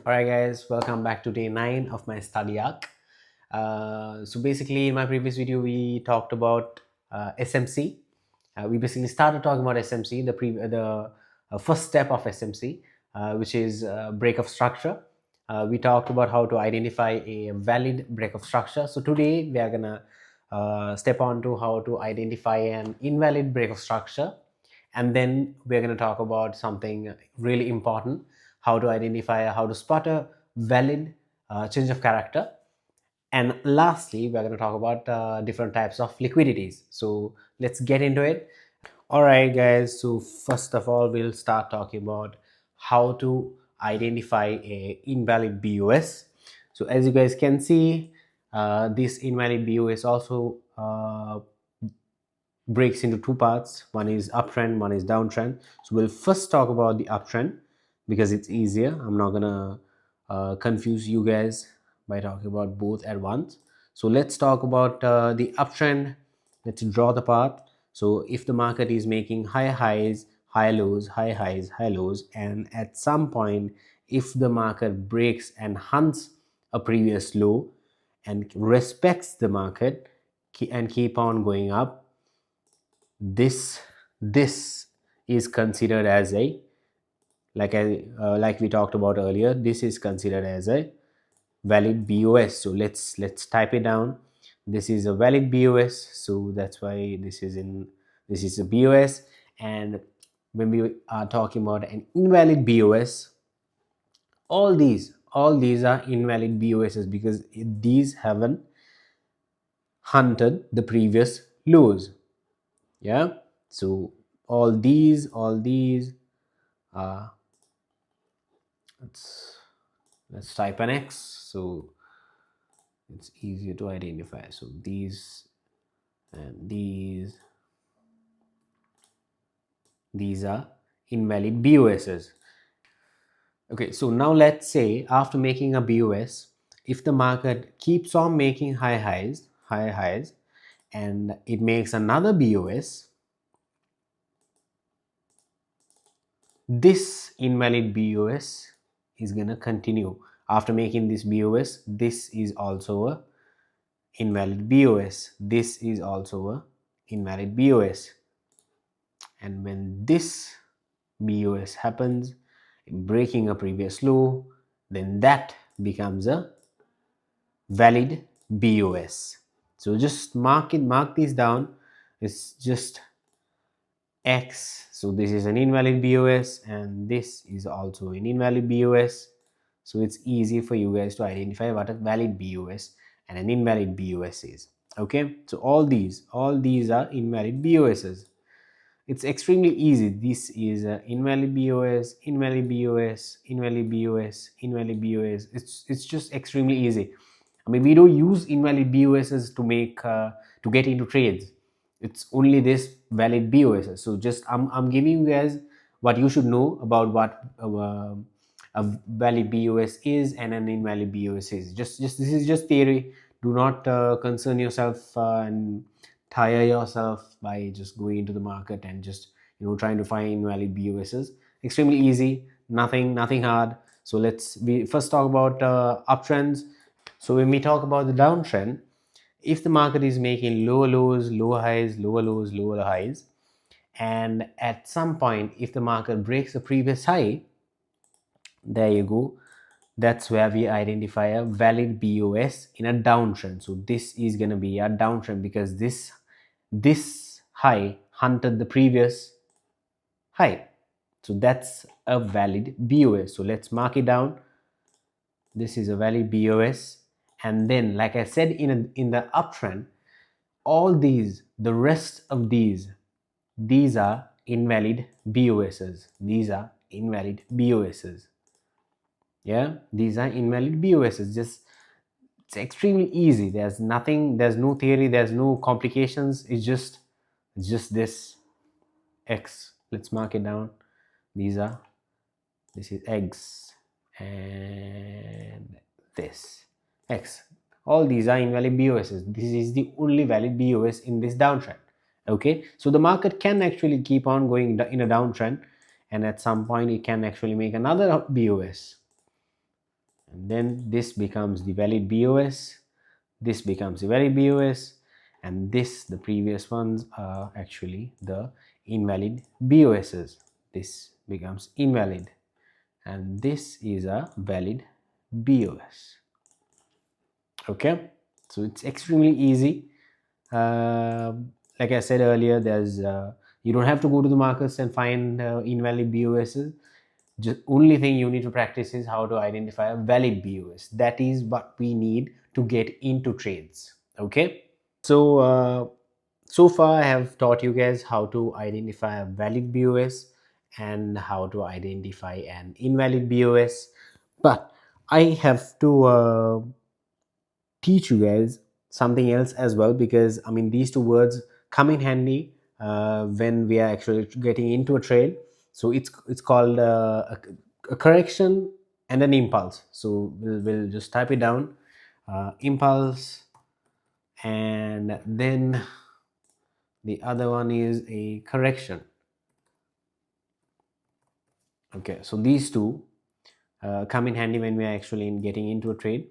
Alright guys, welcome back to day 9 of my study arc. So basically in my previous video we talked about SMC. We basically started talking about SMC, the first step of SMC, which is break of structure. We talked about how to identify a valid break of structure. So today we are gonna step on to how to identify an invalid break of structure, and then we're going to talk about something really important: how to identify, how to spot a valid change of character, and lastly we're going to talk about different types of liquidities. So let's get into it. All right guys, so first of all we'll start talking about how to identify a invalid BOS. So as you guys can see, this invalid BOS also breaks into two parts. One is uptrend, one is downtrend. So we'll first talk about the uptrend because it's easier. I'm not gonna confuse you guys by talking about both at once. So let's talk about the uptrend. Let's draw the path. So if the market is making high highs, high lows, high highs, high lows, and at some point if the market breaks and hunts a previous low and respects the market and keep on going up, this is considered as a, like we talked about earlier, this is considered as a valid BOS. So let's type it down. This is a valid BOS, so that's why this is a BOS. And when we are talking about an invalid BOS, all these are invalid BOSs because these haven't hunted the previous lows. Yeah, so all these let's type an X so it's easier to identify. So these and these are invalid BOSs. Okay, so now let's say after making a BOS, if the market keeps on making high highs and it makes another BOS, this invalid BOS is gonna continue. After making this BOS, this is also a invalid BOS, this is also a invalid BOS, and when this BOS happens, breaking a previous low, then that becomes a valid BOS. So just mark these down. It's just X. So this is an invalid BOS and this is also an invalid BOS. So it's easy for you guys to identify what a valid BOS and an invalid BOS is. Okay, so all these are invalid BOSs. It's extremely easy. This is an invalid BOS, invalid BOS, invalid BOS, invalid BOS. It's just extremely easy. I mean, we don't use invalid BOSs to get into trades. It's only this valid BOSs. So just I'm giving you guys what you should know about what a valid BOS is and an invalid BOS is. Just this is just theory. Do not concern yourself and tire yourself by just going into the market and just trying to find invalid BOSs. Extremely easy, nothing hard. So we first talk about uptrends. So when we talk about the downtrend, if the market is making lower lows, lower highs, lower lows, lower highs, and at some point if the market breaks the previous high, there you go, that's where we identify a valid BOS in a downtrend. So this is going to be a downtrend because this high hunted the previous high. So that's a valid BOS. So let's mark it down. This is a valid BOS. And then, like I said, in the uptrend, all the rest of these are invalid BOSs. These are invalid BOSs. Yeah, these are invalid BOSs. It's extremely easy. There's no theory, there's no complications. It's just this X. Let's mark it down. This is X and this X. All these are invalid BOSs. This is the only valid BOS in this downtrend. Okay, so the market can actually keep on going in a downtrend, and at some point it can actually make another BOS. and then this becomes the valid BOS, this becomes the valid BOS, and this, the previous ones, are actually the invalid BOSs. This becomes invalid, and this is a valid BOS. Okay, so it's extremely easy. Like I said earlier, there's you don't have to go to the markets and find invalid BOSs. Just only thing you need to practice is how to identify a valid BOS. That is what we need to get into trades. Okay, so so far I have taught you guys how to identify a valid BOS and how to identify an invalid BOS, but I have to teach you guys something else as well, because I mean these two words come in handy when we are actually getting into a trade. So it's called a correction and an impulse. So we'll just type it down, impulse, and then the other one is a correction. Okay, so these two come in handy when we are actually getting into a trade.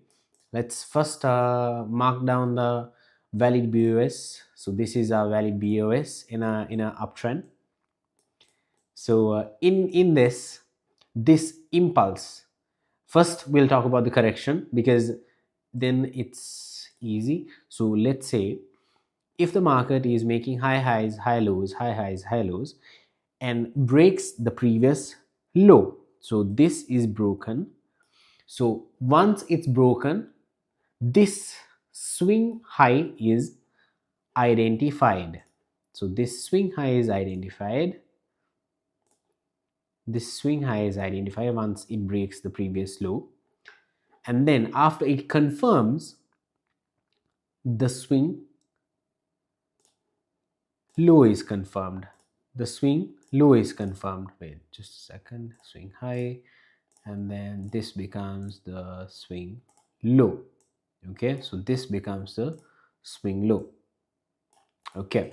Let's first mark down the valid BOS. So this is our valid BOS in a uptrend. So in this impulse, first we'll talk about the correction, because then it's easy. So let's say if the market is making high highs, high lows, high highs, high lows, and breaks the previous low, so this is broken. So once it's broken, this swing high is identified. So this swing high is identified. This swing high is identified once it breaks the previous low. And then after it confirms, the swing low is confirmed. The swing low is confirmed. Wait just a second. Swing high, and then this becomes the swing low. Okay, so this becomes the swing low. Okay,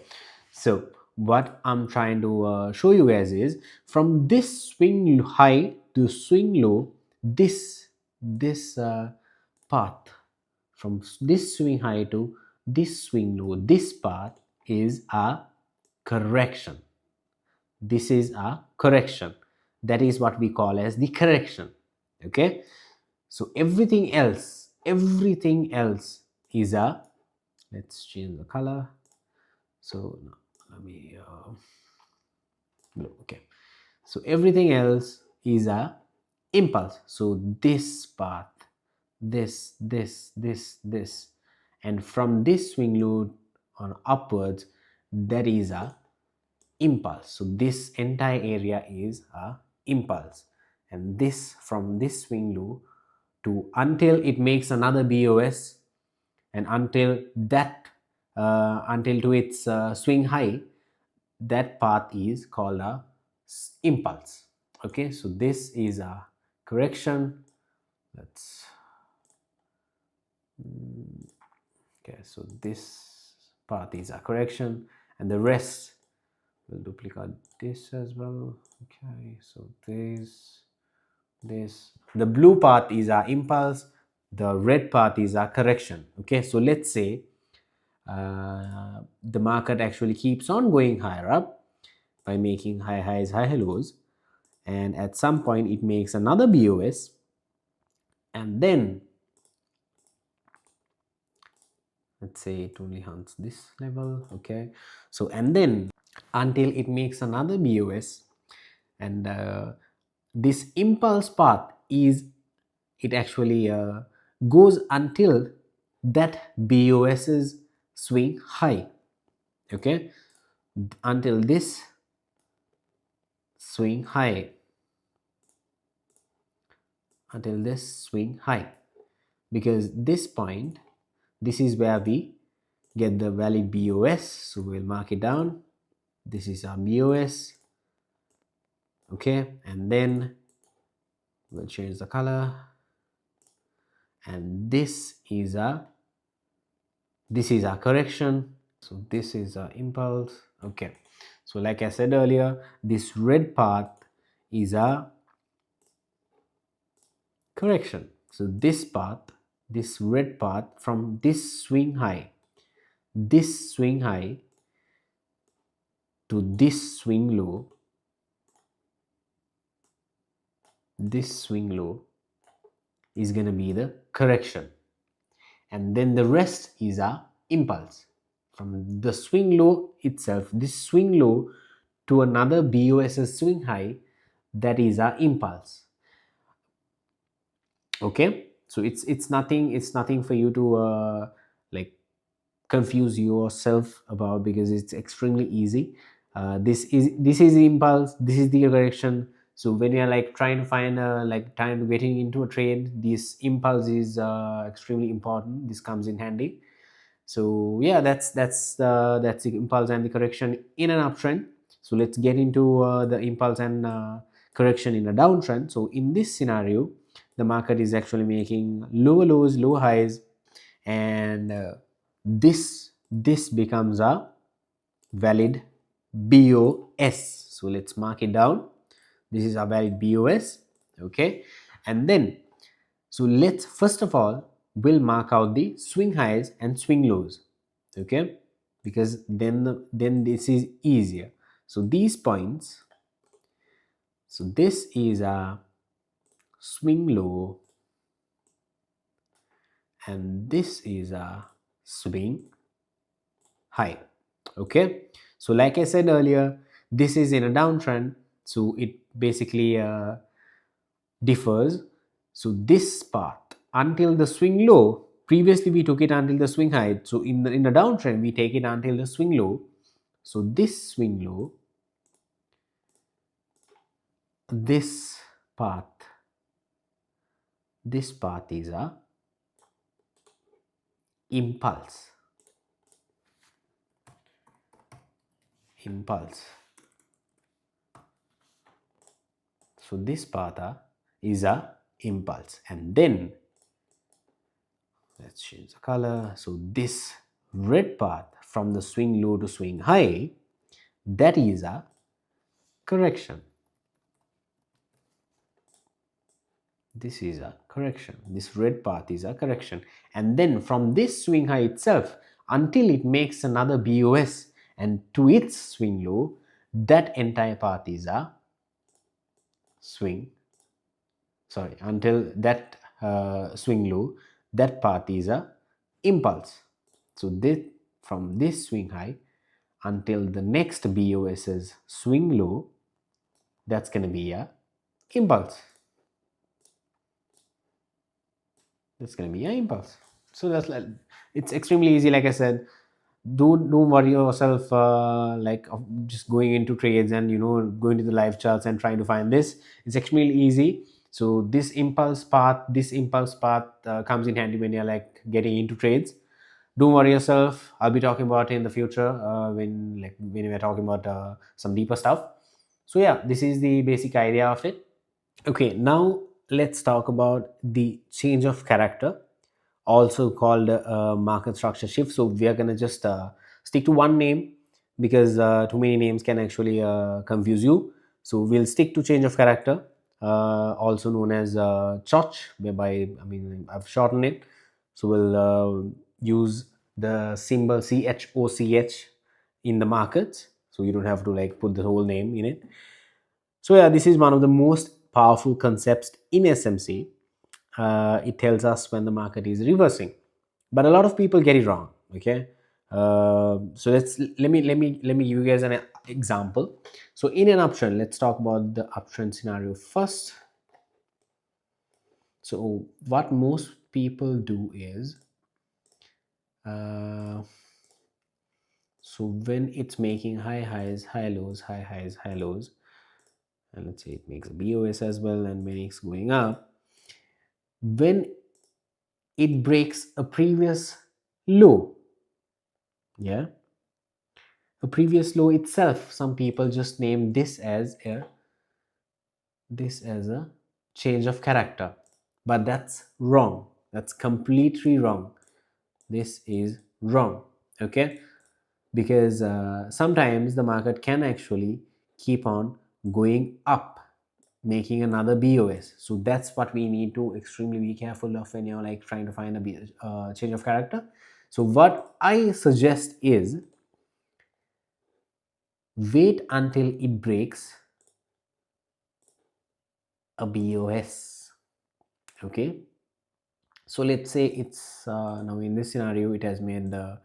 so what I'm trying to show you guys is, from this swing high to swing low, this path, from this swing high to this swing low, this path is a correction. This is a correction. That is what we call as the correction. Okay, so everything else is a, let's change the color. So let me okay, so everything else is a impulse. So this path, this, and from this swing low on upwards, that is a impulse. So this entire area is a impulse, and this, from this swing low to until it makes another BOS, and until that until to its swing high, that path is called a impulse. Okay, so this is a correction. Let's okay, so this path is a correction, and the rest will duplicate this as well. Okay, so this, the blue path is our impulse, the red path is our correction. Okay, so let's say the market actually keeps on going higher up by making high highs, high lows, and at some point it makes another BOS, and then let's say it only hunts this level. Okay, so and then until it makes another BOS, and this impulse path is, it actually goes until that BOS's swing high. Okay, until this swing high, until this swing high, because this point, this is where we get the valid BOS. So we'll mark it down. This is our BOS. Okay, and then we'll change the color, and this is our correction. So this is our impulse. Okay, so like I said earlier, this red path is a correction. So this path, this red path from this swing high, this swing high to this swing low, this swing low is going to be the correction, and then the rest is a impulse from the swing low itself, this swing low to another BOS's swing high, that is a impulse. Okay, so it's nothing for you to like confuse yourself about, because it's extremely easy. This is the impulse, this is the correction. So when you're like trying to find like trying to getting into a trade, this impulse is extremely important. This comes in handy. So yeah, that's the impulse and the correction in an uptrend. So let's get into the impulse and correction in a downtrend. So in this scenario, the market is actually making lower lows, low highs, and this becomes a valid BOS. So let's mark it down. This is a valid BOS. Okay, and then so let's first of all we'll mark out the swing highs and swing lows. Okay, because then this is easier. So these points, so this is a swing low and this is a swing high. Okay, so like I said earlier, this is in a downtrend, so it basically differs. So this path until the swing low, previously we took it until the swing high, so in the downtrend we take it until the swing low. So this swing low, this path is a impulse. So this path is a impulse, and then let's change the color. So this red path from the swing low to swing high, that is a correction. This is a correction. This red path is a correction, and then from this swing high itself until it makes another BOS and to its swing low, that entire path is a swing. Sorry, until that swing low, that path is a impulse. So this from this swing high until the next BOS's swing low, that's going to be a impulse. That's going to be an impulse. So that's like, it's extremely easy. Like I said, don't worry yourself like of just going into trades and going to the live charts and trying to find this. It's extremely easy. So this impulse path comes in handy when you're like getting into trades. Don't worry yourself, I'll be talking about it in the future when we're talking about some deeper stuff. So yeah, this is the basic idea of it. Okay, now let's talk about the change of character, also called market structure shift. So we are going to just stick to one name, because too many names can actually confuse you. So we'll stick to change of character, also known as CHoCH, whereby I've shortened it. So we'll use the symbol CHoCH in the markets, so you don't have to like put the whole name in it. So yeah, this is one of the most powerful concepts in SMC. It tells us when the market is reversing, but a lot of people get it wrong. Okay, so let me give you guys an example. So in an uptrend, let's talk about the uptrend scenario first. So what most people do is, so when it's making high highs, high lows, high highs, high lows, and let's say it makes a BOS as well, and when it's going up, when it breaks a previous low, yeah, a previous low itself, some people just name this as a change of character, but that's wrong. That's completely wrong. This is wrong. Okay, because sometimes the market can actually keep on going up. making another BOS. So that's what we need to extremely be careful of when you're like trying to find a change of character. So what I suggest is wait until it breaks a BOS. Okay, so let's say it's now in this scenario it has made the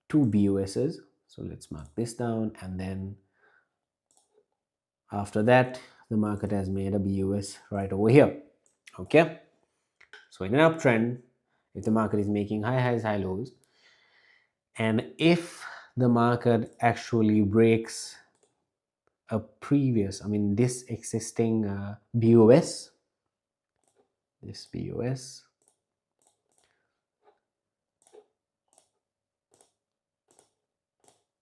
two BOSs. So let's mark this down, and then after that the market has made a BOS right over here. Okay, so in an uptrend, if the market is making high highs, high lows, and if the market actually breaks a previous, I mean this existing BOS, this BOS,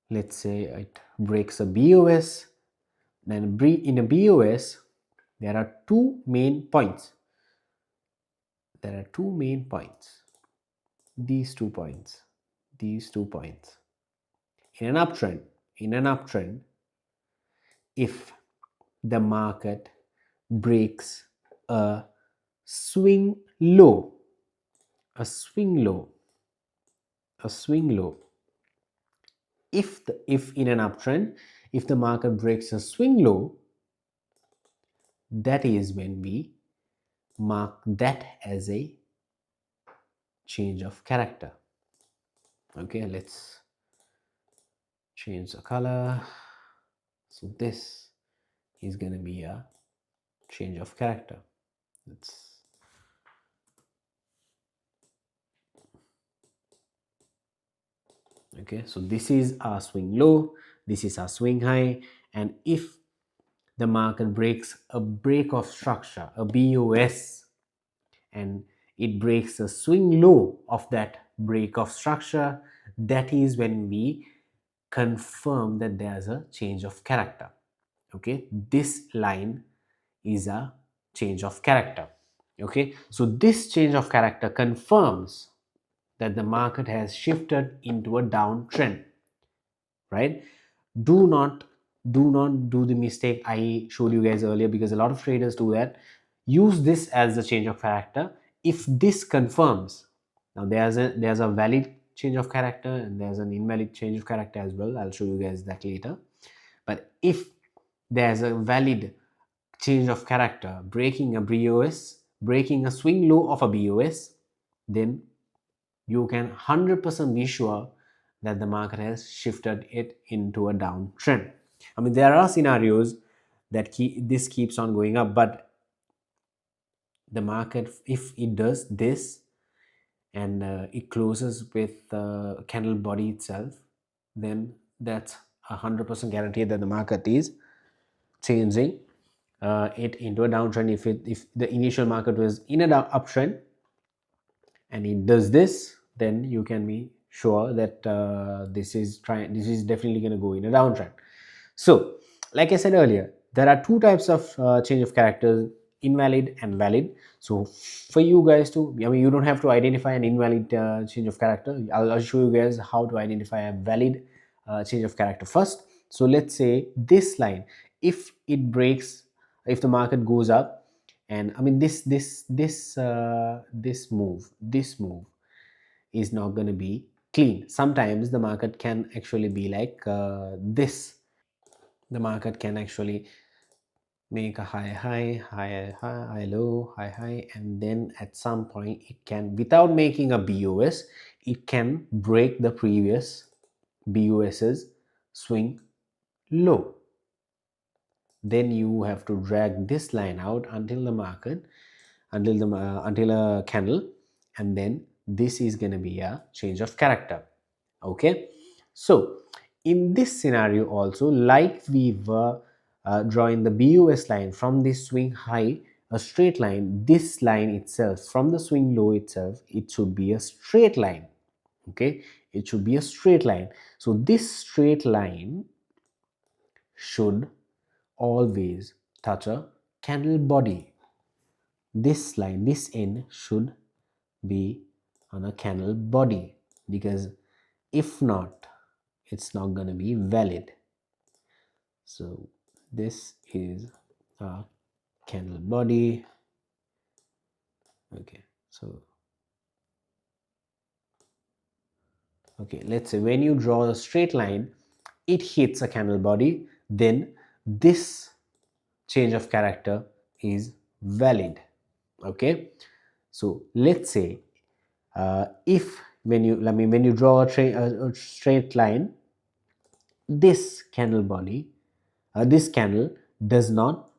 let's say it breaks a BOS, then in a BOS there are two main points. There are two main points. These 2 points. These 2 points. In an uptrend, if the market breaks a swing low, a swing low, a swing low. If in an uptrend, if the market breaks a swing low, that is when we mark that as a change of character. Okay, let's change the color. So this is going to be a change of character. Okay, so this is our swing low, this is our swing high, and if the market breaks a break of structure, a BOS, and it breaks a swing low of that break of structure, that is when we confirm that there's a change of character. Okay, this line is a change of character. Okay, so this change of character confirms that the market has shifted into a downtrend, right? Do not do the mistake I showed you guys earlier, because a lot of traders do that. Use this as the change of character. If this confirms, now there's a valid change of character and there's an invalid change of character as well. I'll show you guys that later. But if there's a valid change of character, breaking a BOS, breaking a swing low of a BOS, then you can 100% be sure that the market has shifted it into a downtrend. I mean, there are scenarios that this keeps on going up, but the market, if it does this and it closes with the candle body itself, then that's 100% guaranteed that the market is changing it into a downtrend. If the initial market was in an uptrend and it does this, then you can be sure that this is definitely going to go in a downtrend. So like I said earlier, there are two types of change of characters: invalid and valid. So for you guys to, I mean, you don't have to identify an invalid change of character. I'll show you guys how to identify a valid change of character first. So let's say this line, if it breaks, if the market goes up, and I mean this move is not going to be clean. Sometimes the market can actually be like this. The market can actually make a high low, high, and then at some point it can, without making a BOS, it can break the previous BOS's swing low. Then you have to drag this line out until the market, until a candle, and then this is going to be a change of character. Okay, so in this scenario also, like we were drawing the BOS line from this swing high, a straight line, this line itself from the swing low itself, it should be a straight line. Okay, it should be a straight line. So this straight line should always touch a candle body. This line, this end should be on a candle body, because if not, it's not going to be valid. So this is a candle body. Okay, so okay, let's say when you draw a straight line, it hits a candle body, then this change of character is valid. Okay, so let's say if when you draw a straight line, this candle body, this candle does not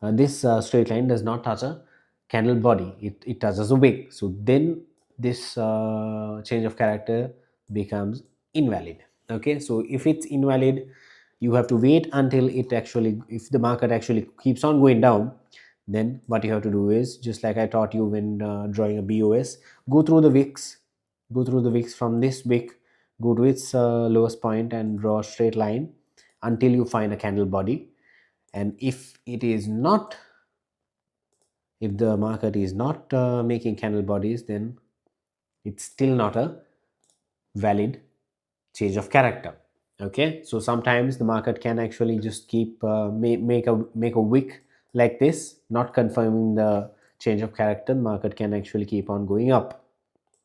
this straight line does not touch a candle body, it touches a wick, so then this change of character becomes invalid. Okay, so if it's invalid, you have to wait until it actually, if the market actually keeps on going down, then what you have to do is, just like I taught you when drawing a BOS, go through the wicks, from this wick, go to its lowest point and draw a straight line until you find a candle body. And if it is not, if the market is not making candle bodies, then it's still not a valid change of character. Okay, so sometimes the market can actually just keep make a wick like this, not confirming the change of character. The market can actually keep on going up.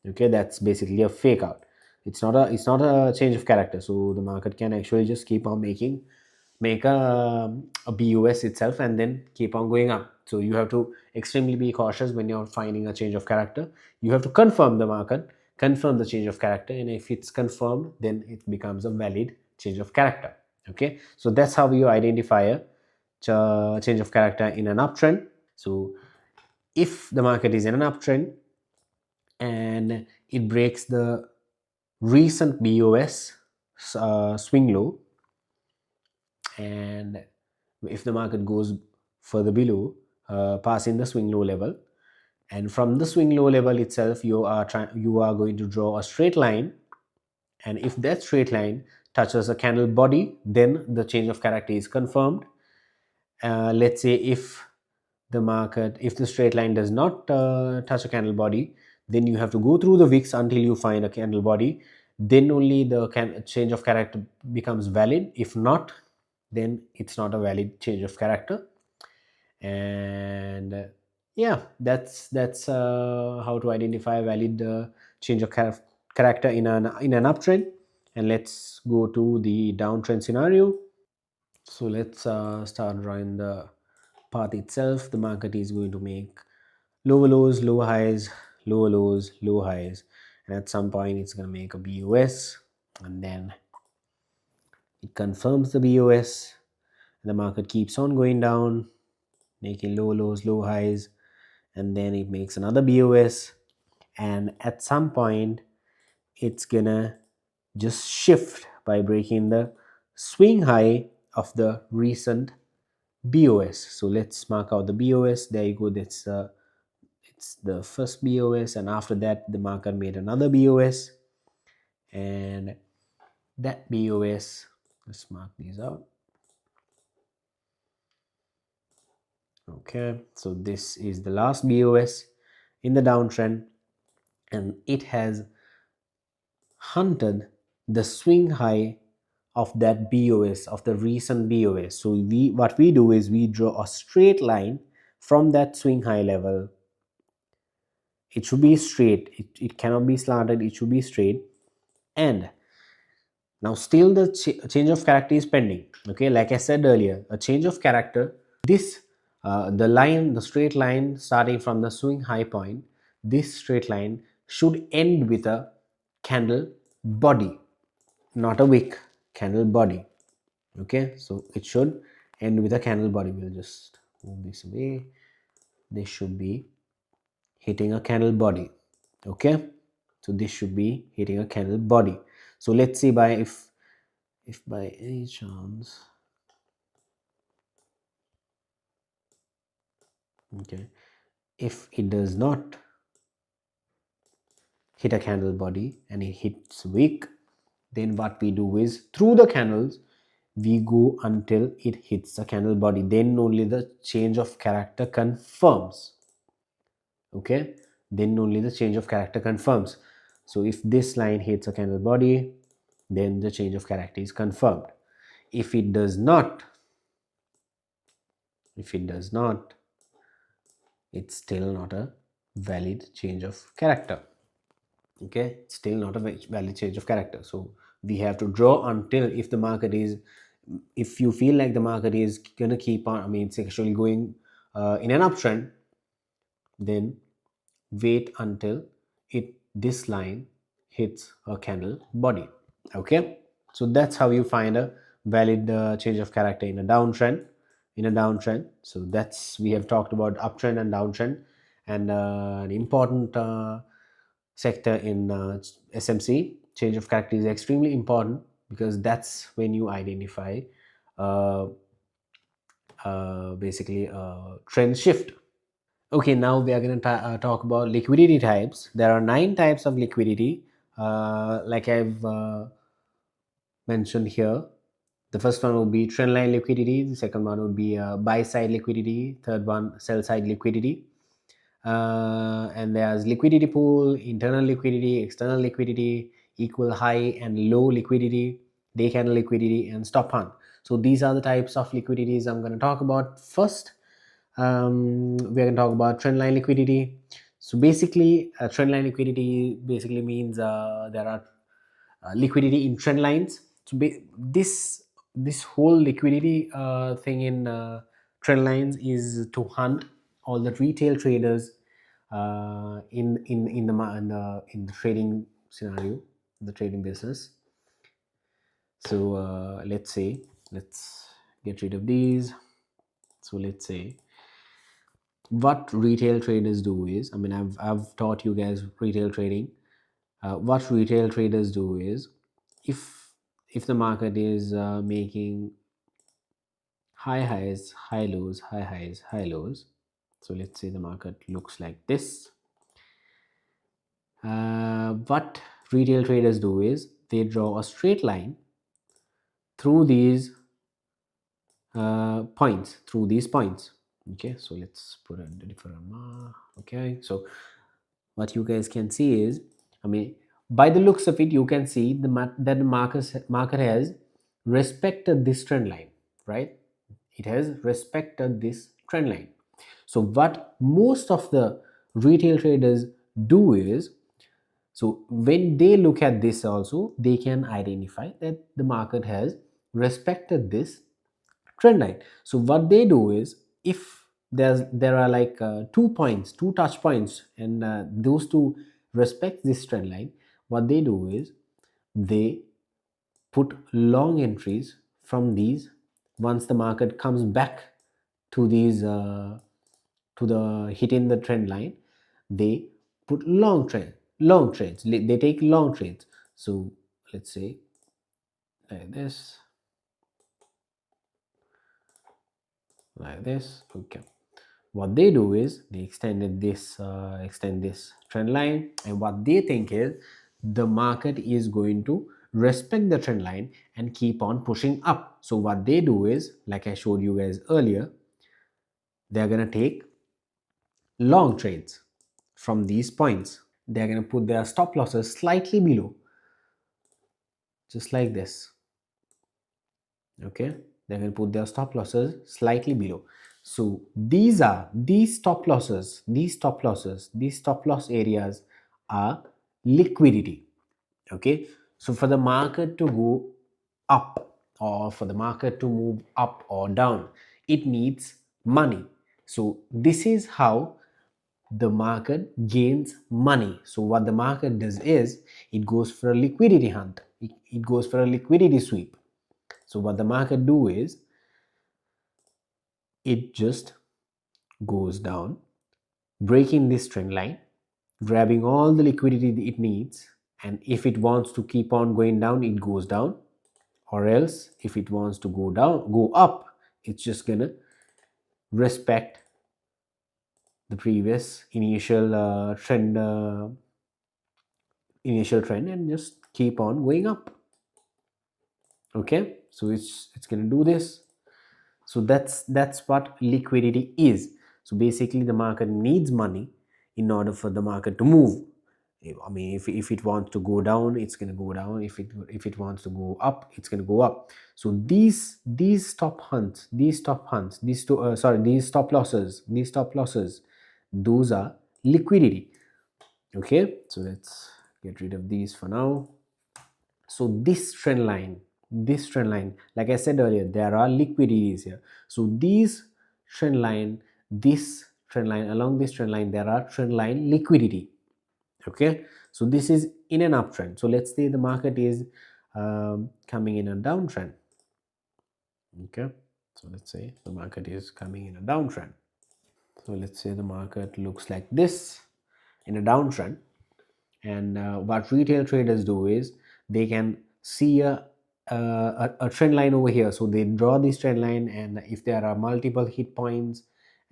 Okay, that's basically a fake out. It's not a change of character, so the market can actually just keep on make a BOS itself and then keep on going up. So you have to extremely be cautious when you're finding a change of character. You have to confirm the market, confirm the change of character, and if it's confirmed, then it becomes a valid change of character. Okay, so that's how you identify a change of character in an uptrend. So if the market is in an uptrend and it breaks the recent BOS swing low, and if the market goes further below, passing the swing low level, and from the swing low level itself you are going to draw a straight line, and if that straight line touches a candle body, then the change of character is confirmed. Let's say if the straight line does not touch a candle body, then you have to go through the wicks until you find a candle body, then only the change of character becomes valid. If not, then it's not a valid change of character. And yeah, that's how to identify a valid change of character in an uptrend. And let's go to the downtrend scenario. So let's start drawing the path itself. The market is going to make lower lows, lower highs, lower lows, lower highs, and at some point it's going to make a BOS, and then it confirms the BOS. The market keeps on going down, making low lows, low highs, and then it makes another BOS, and at some point it's gonna just shift by breaking the swing high of the recent BOS. So let's mark out the BOS. There you go. That's it's the first BOS, and after that the market made another BOS, and that BOS, let's mark these out. Okay, so this is the last BOS in the downtrend, and it has hunted the swing high of that BOS, of the recent BOS. So what we do is we draw a straight line from that swing high level. It should be straight, it cannot be slanted, it should be straight. And now still the change of character is pending. Okay, like I said earlier, a change of character, this the straight line starting from the swing high point, this straight line should end with a candle body, not a wick, candle body. Okay, so it should end with a candle body. We'll just move this away. This should be hitting a candle body. Okay, so this should be hitting a candle body. So let's see by if by any chance, okay, if it does not hit a candle body and it hits wick, then what we do is through the candles we go until it hits the candle body, then only the change of character confirms. Okay, then only the change of character confirms. So if this line hits a candle body, then the change of character is confirmed. If it does not, If it does not, it's still not a valid change of character. Okay, it's still not a valid change of character. So we have to draw until, if the market is, if you feel like the market is gonna keep on, I mean it's actually going in an uptrend, then wait until it this line hits a candle body. Okay, so that's how you find a valid change of character in a downtrend. So that's, we have talked about uptrend and downtrend, and an important sector in SMC, change of character is extremely important, because that's when you identify uh, basically a trend shift. Okay, now we are going to talk about liquidity types. There are 9 types of liquidity, like I've mentioned here. The first one would be trendline liquidity. The second one would be buy-side liquidity. Third one, sell-side liquidity. And there's liquidity pool, internal liquidity, external liquidity, equal high and low liquidity, day candle liquidity, and stop hunt. So these are the types of liquidities I'm going to talk about. First, we're going to talk about trendline liquidity. So basically, trendline liquidity basically means there are liquidity in trend lines. So this whole liquidity thing in trend lines is to hunt all the retail traders in the trading scenario, the trading business. So let's get rid of these. So let's say what retail traders do is, I mean, I've taught you guys retail trading. What retail traders do is, if the market is making high highs, high lows, high highs, high lows. So let's say the market looks like this. What retail traders do is they draw a straight line through these points. Okay, so let's put a different okay, so what you guys can see is, I mean, by the looks of it, you can see that the market has respected this trend line, right? It has respected this trend line. So what most of the retail traders do is, so when they look at this also, they can identify that the market has respected this trend line. So what they do is, if there are like 2 points, 2 touch points, and those two respect this trend line, what they do is they put long entries from these. Once the market comes back to these to the hitting the trend line, they put long trades. They take long trades. So let's say like this, like this. Okay, what they do is they extend this trend line, and what they think is the market is going to respect the trend line and keep on pushing up. So what they do is, like I showed you guys earlier, they're going to take long trades from these points. They're going to put their stop losses slightly below, just like this. Okay, they're going to put their stop losses slightly below. So these stop losses, these stop loss areas are liquidity. Okay, so for the market to go up, or for the market to move up or down, it needs money. So this is how the market gains money. So what the market does is, it goes for a liquidity hunt, it goes for a liquidity sweep. So what the market do is, it just goes down, breaking this trend line, grabbing all the liquidity it needs, and if it wants to keep on going down, it goes down, or else if it wants to go up, it's just gonna respect the previous initial trend and just keep on going up. Okay, so it's gonna do this. So that's what liquidity is. So basically the market needs money in order for the market to move. I mean, if it wants to go down, it's going to go down. If it wants to go up, it's going to go up. So these stop hunts, these stop losses, those are liquidity. Okay, so let's get rid of these for now. So this trend line, like I said earlier, there are liquidities here. So this trend line, along this trend line, there are trend line liquidity. Okay, so this is in an uptrend. So let's say the market is coming in a downtrend. Okay, so let's say the market is coming in a downtrend. So let's say the market looks like this in a downtrend. And what retail traders do is they can see a trend line over here. So they draw this trend line, and if there are multiple hit points,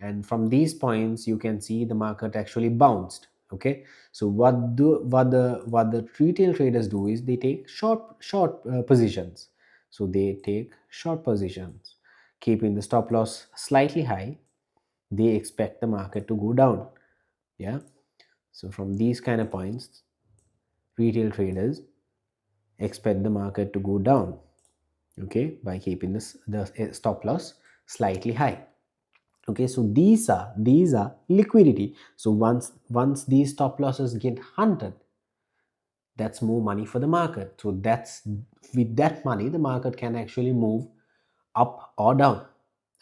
and from these points you can see the market actually bounced. Okay, so what the retail traders do is they take short positions. So they take short positions, keeping the stop loss slightly high. They expect the market to go down. Yeah, so from these kind of points, retail traders expect the market to go down, okay, by keeping the stop loss slightly high. Okay, so these are liquidity. So once these stop losses get hunted, that's more money for the market. So that's, with that money, the market can actually move up or down.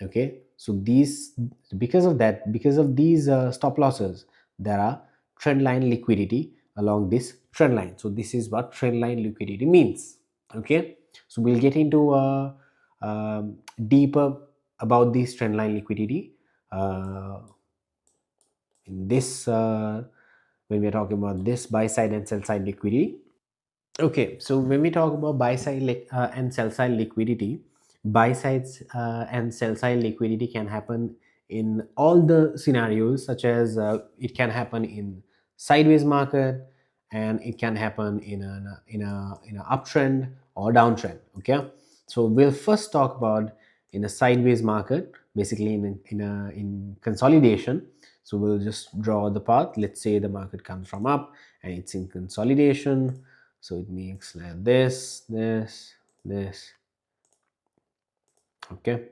Okay, so these, because of these stop losses, there are trend line liquidity along this trend line. So this is what trend line liquidity means. Okay, so we'll get into deeper about this trend line liquidity in this when we're talking about this buy side and sell side liquidity. Okay, so when we talk about buy side and sell side liquidity, buy sides and sell side liquidity can happen in all the scenarios, such as it can happen in sideways market, and it can happen in a uptrend or downtrend. Okay, so we'll first talk about in a sideways market, basically in consolidation. So we'll just draw the path. Let's say the market comes from up and it's in consolidation. So it makes like this. Okay,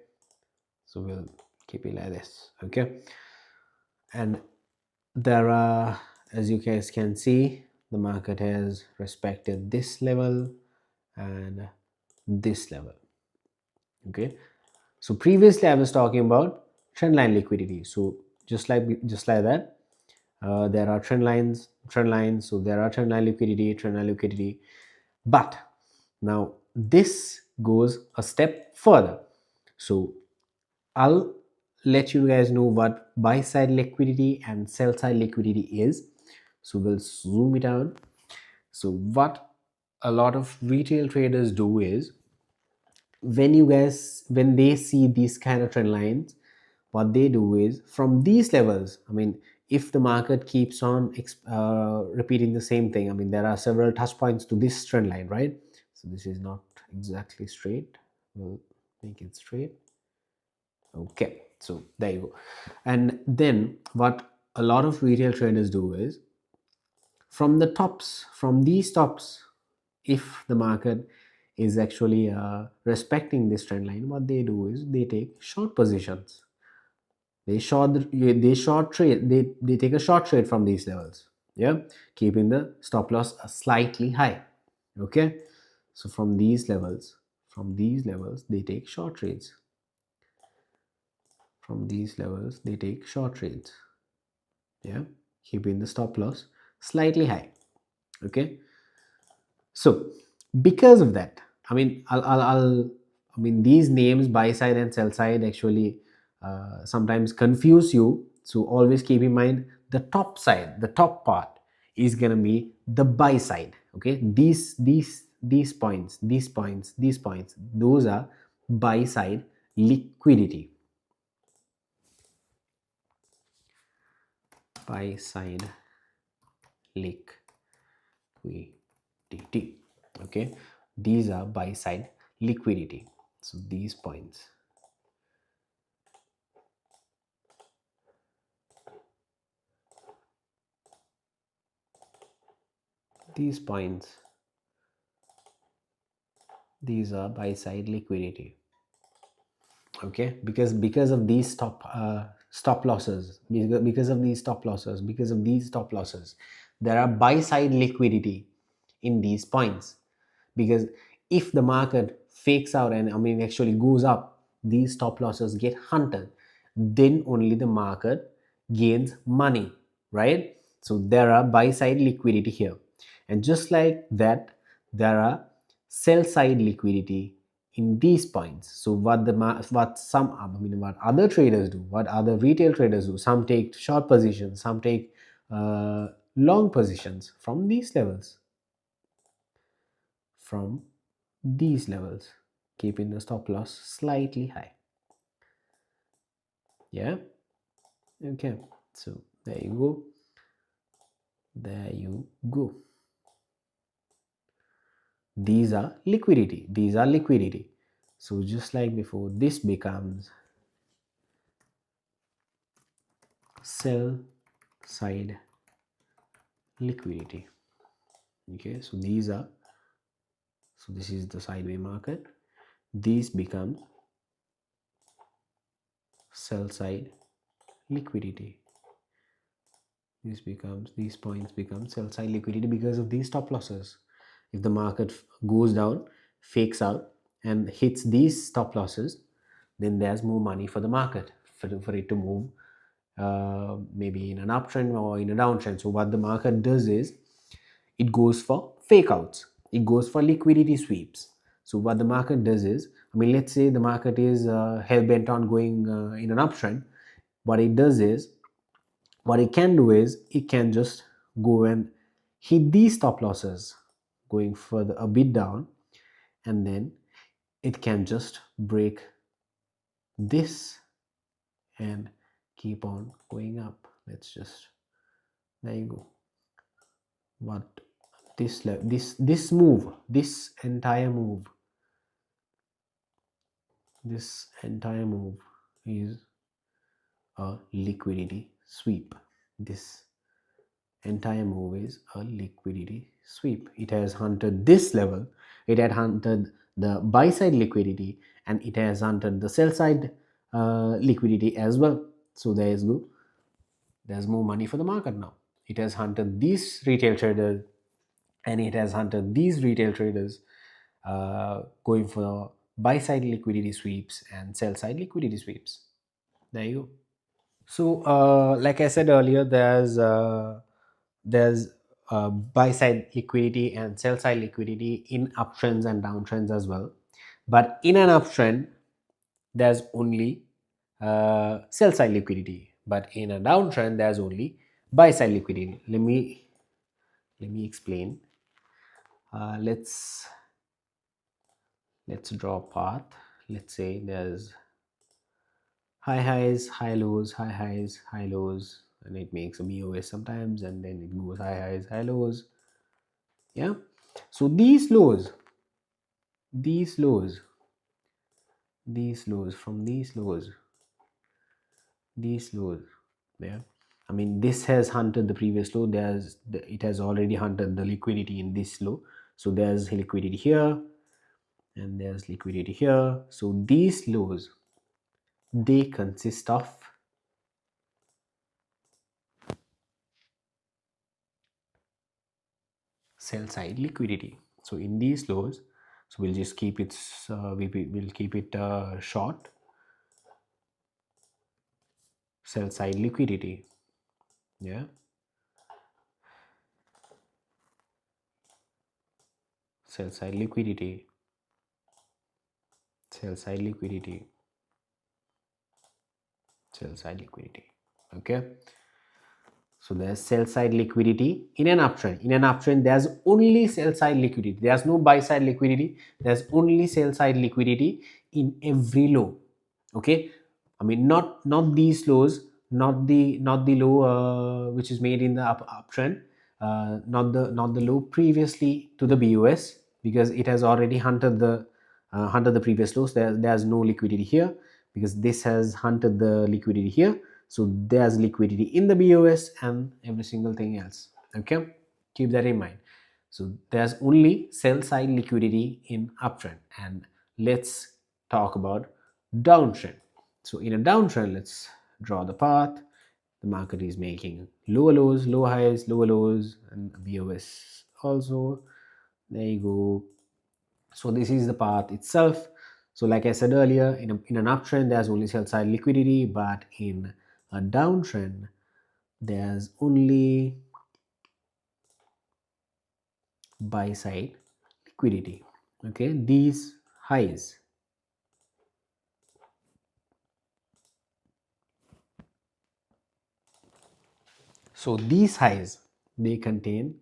so we'll keep it like this. Okay, and there are, as you guys can see, the market has respected this level and this level. Okay, so previously I was talking about trendline liquidity. So just like that, there are trend lines. So there are trendline liquidity. But now this goes a step further. So I'll let you guys know what buy side liquidity and sell side liquidity is. So we'll zoom it out. So what a lot of retail traders do is, when they see these kind of trend lines, what they do is, from these levels, I mean, if the market keeps on repeating the same thing, I mean, there are several touch points to this trend line, right? So this is not exactly straight. We'll make it straight. Okay, so there you go. And then what a lot of retail traders do is, from these tops, if the market is actually respecting this trend line, what they do is they take short positions. They take a short trade from these levels. Yeah, keeping the stop loss slightly high. Okay, so from these levels, they take short trades. From these levels, they take short trades. Yeah, keeping the stop loss slightly high. Okay, so because of that, I mean, I mean, these names buy side and sell side actually sometimes confuse you. So always keep in mind, the top side, the top part is gonna be the buy side. Okay, these points, those are buy side liquidity. Buy side liquidity. Okay, these are buy side liquidity. So these points. these points, these are buy side liquidity. Okay, because of these stop losses, because of these stop losses, because of these stop losses, there are buy side liquidity in these points. Because if the market fakes out and actually goes up, these stop losses get hunted, then only the market gains money, right? So there are buy side liquidity here, and just like that, there are sell side liquidity in these points. So what other traders do, what other retail traders do, some take short positions, some take long positions from these levels, from these levels, keeping the stop loss slightly high. Yeah, okay, so there you go, there you go. These are liquidity, these are liquidity. So just like before, this becomes sell side liquidity. Okay, so these are, so this is the sideway market, these become sell side liquidity. These points become sell side liquidity because of these stop losses. If the market goes down, fakes out, and hits these stop losses, then there's more money for the market for it to move, maybe in an uptrend or in a downtrend. So what the market does is it goes for fake outs, it goes for liquidity sweeps. So what the market does is, let's say the market is hell bent on going in an uptrend. What it does is, what it can do is, it can just go and hit these stop losses going further a bit down, and then it can just break this and keep on going up. Let's just, there you go. What this move, this entire move is a liquidity sweep. This entire move is a liquidity sweep. It has hunted this level, it had hunted the buy side liquidity, and it has hunted the sell side liquidity as well. So there is good, there's more money for the market now. It has hunted these retail traders, and it has hunted these retail traders going for buy side liquidity sweeps and sell side liquidity sweeps. There you go. So, like I said earlier, there's buy side liquidity and sell side liquidity in uptrends and downtrends as well. But in an uptrend, there's only sell side liquidity. But in a downtrend, there's only buy side liquidity. Let me explain. Let's draw a path. Let's say there's high highs, high lows, high highs, high lows, and it makes a BOS sometimes, and then it goes high highs, high lows. Yeah. So these lows, these lows, these lows, from these lows, yeah. This has hunted the previous low. It has already hunted the liquidity in this low. So there's liquidity here, and there's liquidity here. So these lows, they consist of sell side liquidity. So in these lows, so we'll just keep it we'll keep it short. Sell side liquidity. Yeah. Sell side liquidity. Sell side liquidity. Sell side liquidity. Okay. So there's sell side liquidity in an uptrend. In an uptrend, there's only sell side liquidity. There's no buy side liquidity. There's only sell side liquidity in every low. Okay, not these lows, not the low which is made in the uptrend, not the low previously to the BOS, because it has already hunted the previous lows. There's no liquidity here because this has hunted the liquidity here. So there's liquidity in the BOS and every single thing else. Okay, keep that in mind. So there's only sell side liquidity in uptrend. And let's talk about downtrend. So in a downtrend, let's draw the path. The market is making lower lows, low highs, lower lows, and BOS also. There you go. So this is the path itself. So like I said earlier, in an uptrend, there's only sell side liquidity, but in a downtrend, there's only buy side liquidity. Okay, these highs, so these highs, they contain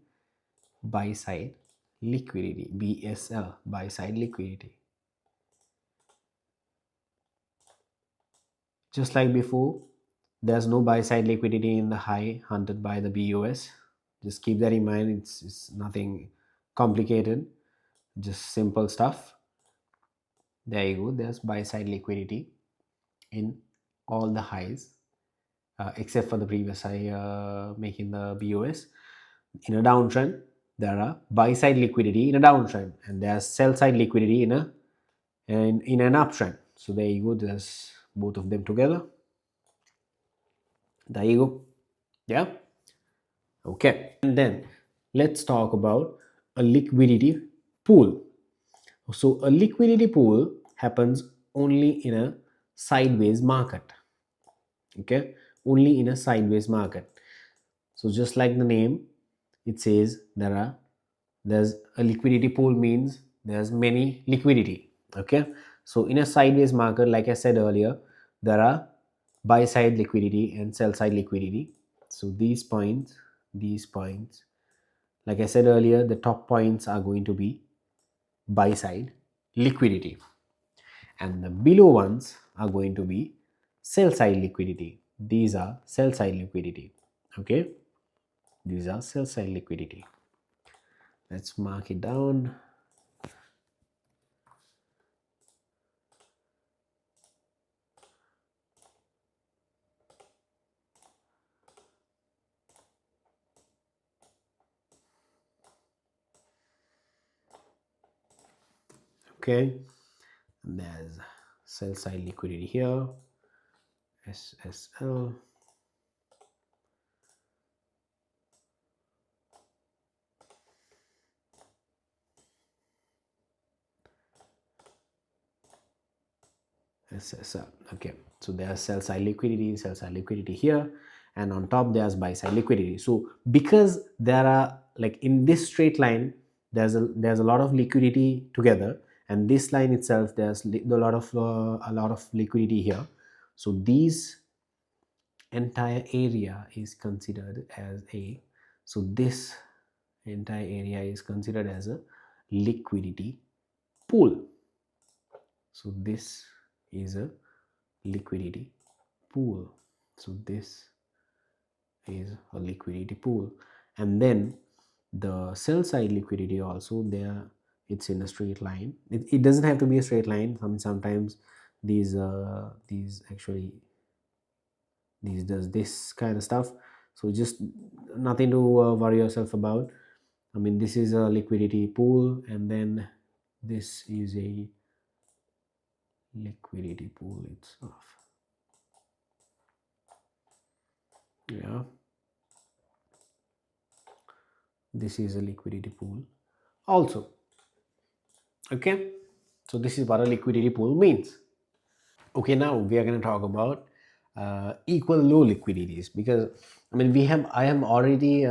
buy side liquidity, BSL, buy side liquidity. Just like before, there's no buy side liquidity in the high hunted by the BOS. Just keep that in mind. It's nothing complicated, just simple stuff. There you go. There's buy side liquidity in all the highs, except for the previous high making the BOS. In a downtrend, there are buy side liquidity in a downtrend, and there's sell side liquidity in an uptrend. So there you go. There's both of them together. There you go. Yeah. Okay. And then let's talk about a liquidity pool. So a liquidity pool happens only in a sideways market. Okay, only in a sideways market. So just like the name, it says there's a liquidity pool means there's many liquidity. Okay, so in a sideways market, like I said earlier, there are buy side liquidity and sell side liquidity. So these points, like I said earlier, the top points are going to be buy side liquidity, and the below ones are going to be sell side liquidity. These are sell side liquidity. Okay, these are sell side liquidity. Let's mark it down. Okay, and there's sell side liquidity here, SSL. SSL. Okay, so there's sell side liquidity here, and on top there's buy side liquidity. So because there are, like, in this straight line, there's a lot of liquidity together, and this line itself there's a lot of liquidity here. So these entire area is considered as a, so this entire area is considered as a liquidity pool. So this is a liquidity pool. So this is a liquidity pool. And then the sell side liquidity also, there it's in a straight line. It doesn't have to be a straight line. Sometimes these actually these does this kind of stuff. So just nothing to worry yourself about. I mean, this is a liquidity pool, and then this is a liquidity pool itself. Yeah, this is a liquidity pool also. Okay, so this is what a liquidity pool means. Okay, now we are going to talk about equal low liquidities, because I mean I have already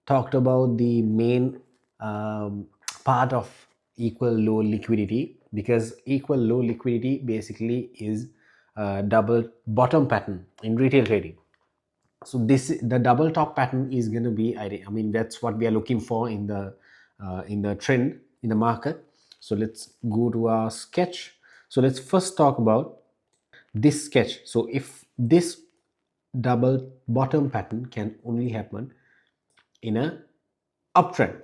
talked about the main part of equal low liquidity, because equal low liquidity basically is a double bottom pattern in retail trading. So this, the double top pattern is going to be, I mean, that's what we are looking for in the trend in the market. So let's go to our sketch. So let's first talk about this sketch. So if this double bottom pattern can only happen in a uptrend.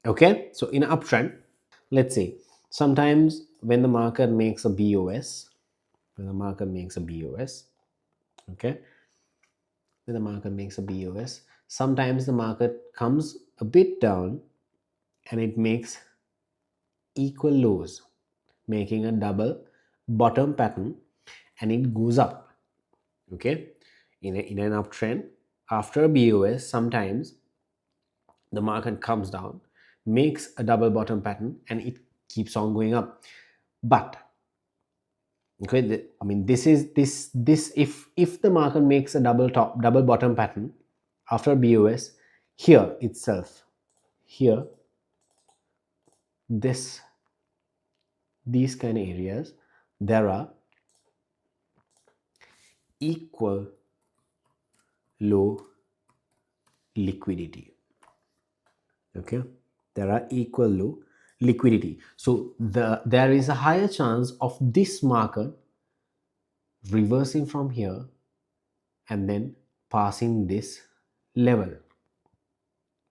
Okay, so in an uptrend, let's say sometimes when the market makes a BOS, when the market makes a BOS, okay, when the market makes a BOS, sometimes the market comes a bit down, and it makes equal lows, making a double bottom pattern, and it goes up. Okay, in an uptrend after a BOS, sometimes the market comes down, makes a double bottom pattern, and it keeps on going up. But okay, I mean, this is this if the market makes a double bottom pattern after BOS, here itself, here, these kind of areas, there are equal low liquidity. Okay, there are equal low liquidity, so there is a higher chance of this market reversing from here and then passing this level,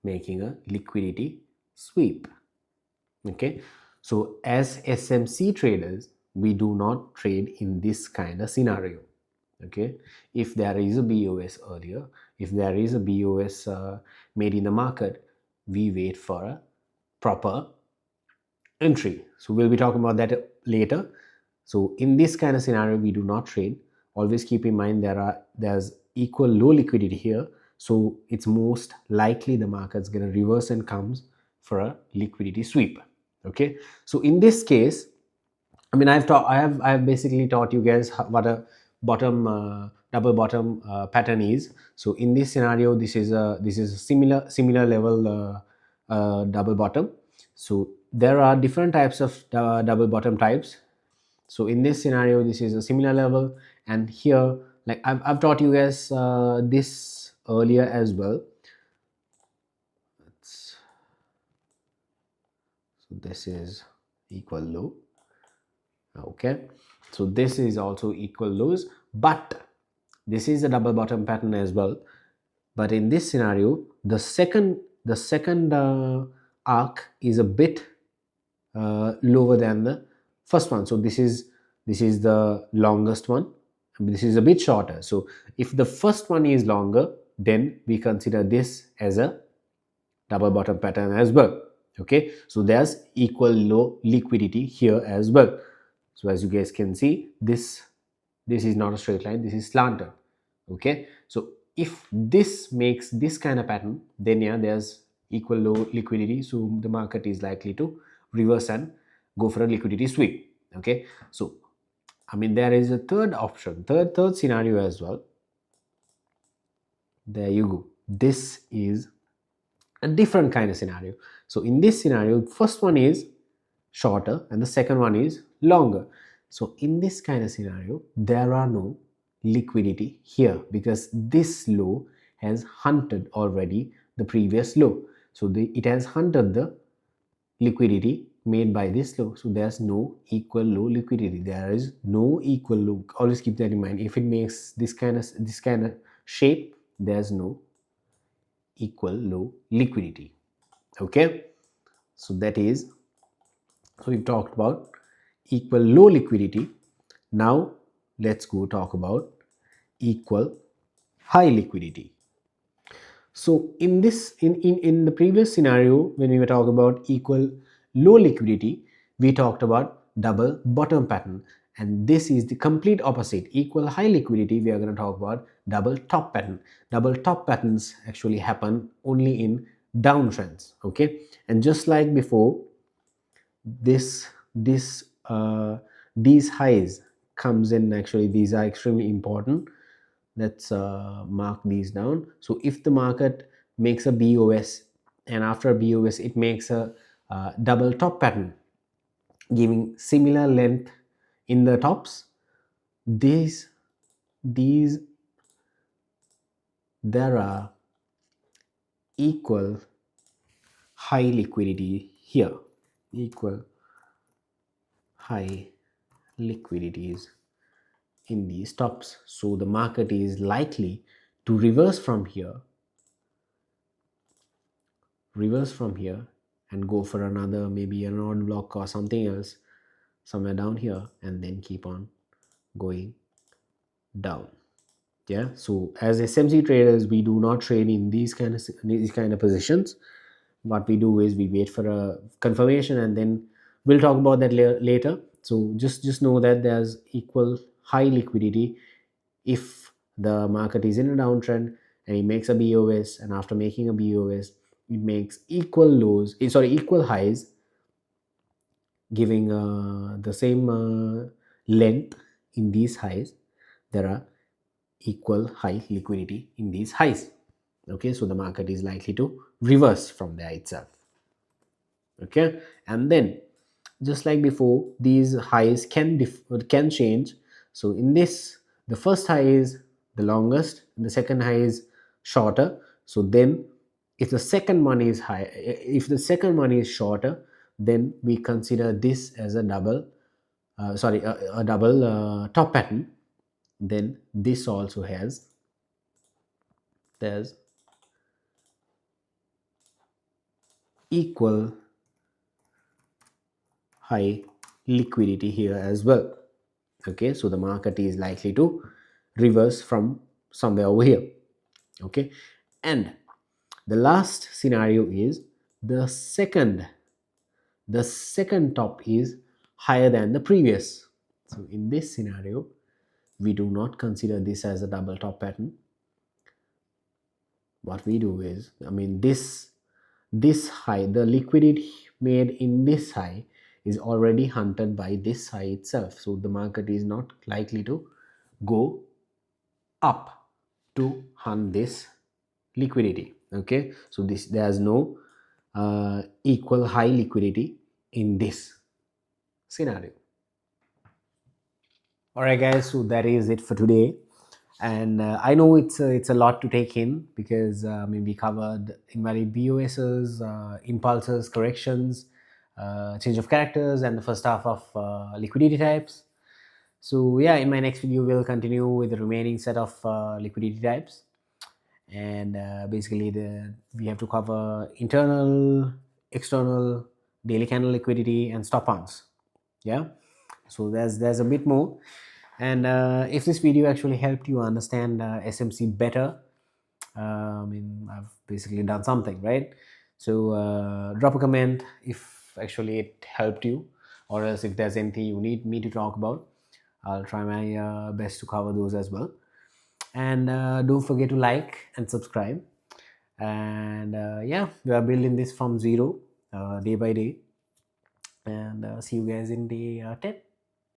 making a liquidity sweep. Okay, so as SMC traders, we do not trade in this kind of scenario. Okay, if there is a BOS earlier, if there is a BOS made in the market, we wait for a proper entry. So we'll be talking about that later. So in this kind of scenario, we do not trade. Always keep in mind there's equal low liquidity here, so it's most likely the market's going to reverse and comes for a liquidity sweep. Okay, so in this case, I mean, I have basically taught you guys what a double bottom pattern is. So in this scenario, this is a similar level double bottom. So there are different types of double bottom types. So in this scenario, this is a similar level, and here, like I've taught you guys this earlier as well. So this is equal low. Okay, so this is also equal lows, but this is a double bottom pattern as well. But in this scenario, the second arc is a bit lower than the first one. So this is the longest one, this is a bit shorter. So if the first one is longer, then we consider this as a double bottom pattern as well. Okay, so there's equal low liquidity here as well. So as you guys can see, this is not a straight line, this is slanted. Okay, so if this makes this kind of pattern, then yeah, there's equal low liquidity, so the market is likely to reverse and go for a liquidity sweep. Okay, so I mean, there is a third option, third scenario as well. There you go. This is a different kind of scenario. So in this scenario, first one is shorter and the second one is longer. So in this kind of scenario, there are no liquidity here because this low has hunted already the previous low. So it has hunted the liquidity made by this low. So there's no equal low liquidity. There is no equal low. Always keep that in mind. If it makes this kind of shape, there's no equal low liquidity. Okay, so we've talked about equal low liquidity. Now let's go talk about equal high liquidity. So in the previous scenario, when we were talking about equal low liquidity, we talked about double bottom pattern, and this is the complete opposite. Equal high liquidity, we are going to talk about double top pattern. Double top patterns actually happen only in downtrends. Okay, and just like before, these highs comes in. Actually, these are extremely important. Let's mark these down. So if the market makes a BOS, and after a BOS it makes a double top pattern giving similar length in the tops, these there are equal high liquidity here, equal high liquidities in these tops. So the market is likely to reverse from here and go for another, maybe an odd block or something else somewhere down here, and then keep on going down. Yeah, so as SMC traders, we do not trade in these kind of positions. what we do is we wait for a confirmation, and then we'll talk about that later. So just know that there's equal high liquidity if the market is in a downtrend and it makes a BOS, and after making a BOS it makes equal lows, equal highs, giving the same length in these highs. There are equal high liquidity in these highs. Okay, so the market is likely to reverse from there itself. Okay, and then just like before, these highs can change. So in this, the first high is the longest and the second high is shorter. So then if the second one is high, if the second one is shorter, then we consider this as a double a double top pattern. Then this also has, there's equal high liquidity here as well. Okay, so the market is likely to reverse from somewhere over here. Okay, and the last scenario is the second top is higher than the previous. So in this scenario we do not consider this as a double top pattern. What we do is, I mean, this high, the liquidity made in this high is already hunted by this high itself, so the market is not likely to go up to hunt this liquidity. Okay, so this, there's no equal high liquidity in this scenario. All right guys, so that is it for today. And I know it's a lot to take in, because I mean, we covered invalid BOSs, impulses, corrections, change of characters, and the first half of liquidity types. So yeah, in my next video we'll continue with the remaining set of liquidity types, and basically we have to cover internal, external, daily candle liquidity, and stop ons. Yeah, so there's a bit more. And if this video actually helped you understand SMC better, I mean, I've basically done something, right? So drop a comment if actually it helped you, or else if there's anything you need me to talk about, I'll try my best to cover those as well. And don't forget to like and subscribe. And yeah, we are building this from zero, day by day. And see you guys in day 10.